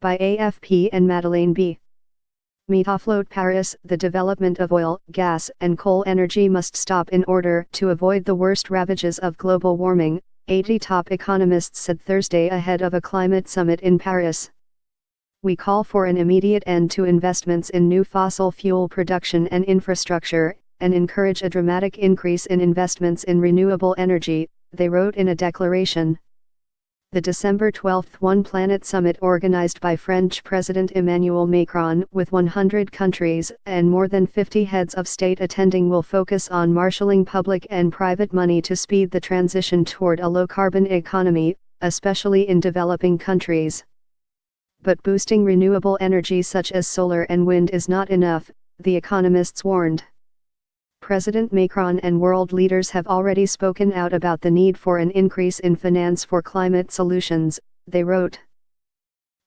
by AFP and Madeleine B. Metafloat Paris. The development of oil, gas, and coal energy must stop in order to avoid the worst ravages of global warming, 80 top economists said Thursday ahead of a climate summit in Paris. We call for an immediate end to investments in new fossil fuel production and infrastructure, and encourage a dramatic increase in investments in renewable energy, they wrote in a declaration. The December 12 One Planet Summit organized by French President Emmanuel Macron with 100 countries and more than 50 heads of state attending will focus on marshalling public and private money to speed the transition toward a low-carbon economy, especially in developing countries. But boosting renewable energy such as solar and wind is not enough, the economists warned. President Macron and world leaders have already spoken out about the need for an increase in finance for climate solutions, they wrote.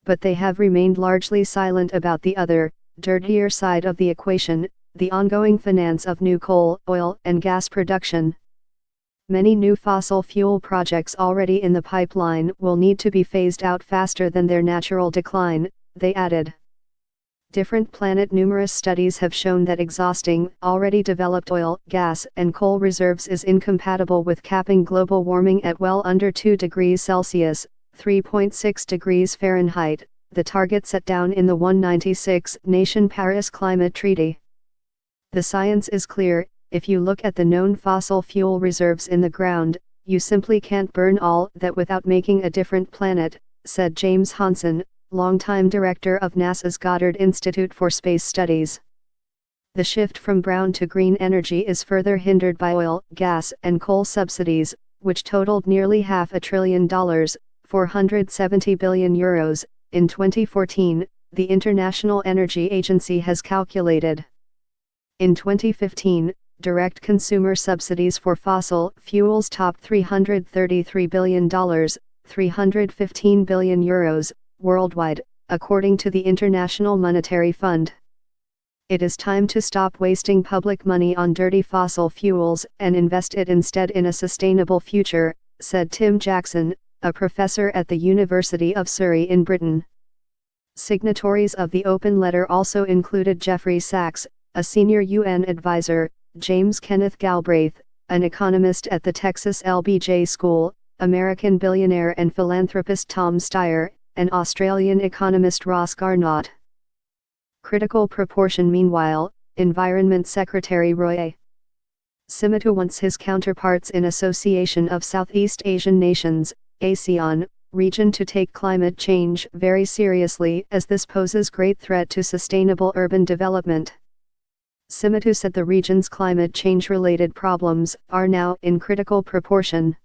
But they have remained largely silent about the other, dirtier side of the equation, the ongoing finance of new coal, oil, and gas production. Many new fossil fuel projects already in the pipeline will need to be phased out faster than their natural decline, they added. Different planet. Numerous studies have shown that exhausting already developed oil, gas, and coal reserves is incompatible with capping global warming at well under 2 degrees Celsius, 3.6 degrees Fahrenheit, the target set down in the 196 nation Paris Climate Treaty. The science is clear. If you look at the known fossil fuel reserves in the ground, you simply can't burn all that without making a different planet, said James Hansen, longtime director of NASA's Goddard Institute for Space Studies. The shift from brown to green energy is further hindered by oil, gas, and coal subsidies, which totaled nearly $500 billion, €470 billion, in 2014, the International Energy Agency has calculated. In 2015, direct consumer subsidies for fossil fuels topped $333 billion, €315 billion, worldwide, according to the International Monetary Fund. It is time to stop wasting public money on dirty fossil fuels and invest it instead in a sustainable future, said Tim Jackson, a professor at the University of Surrey in Britain. Signatories of the open letter also included Jeffrey Sachs, a senior UN advisor, James Kenneth Galbraith, an economist at the Texas LBJ School, American billionaire and philanthropist Tom Steyer, and Australian economist Ross Garnott. Critical proportion. Meanwhile, Environment Secretary Roy Simotu wants his counterparts in Association of Southeast Asian Nations, ASEAN, region to take climate change very seriously as this poses great threat to sustainable urban development. Simotu said the region's climate change-related problems are now in critical proportion.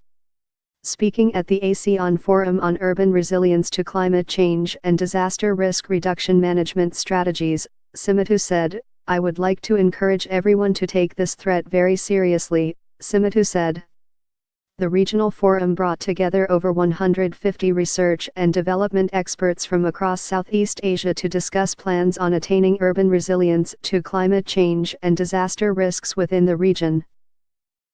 Speaking at the ASEAN Forum on Urban Resilience to Climate Change and Disaster Risk Reduction Management Strategies, Simotu said, "I would like to encourage everyone to take this threat very seriously," Simotu said. The regional forum brought together over 150 research and development experts from across Southeast Asia to discuss plans on attaining urban resilience to climate change and disaster risks within the region.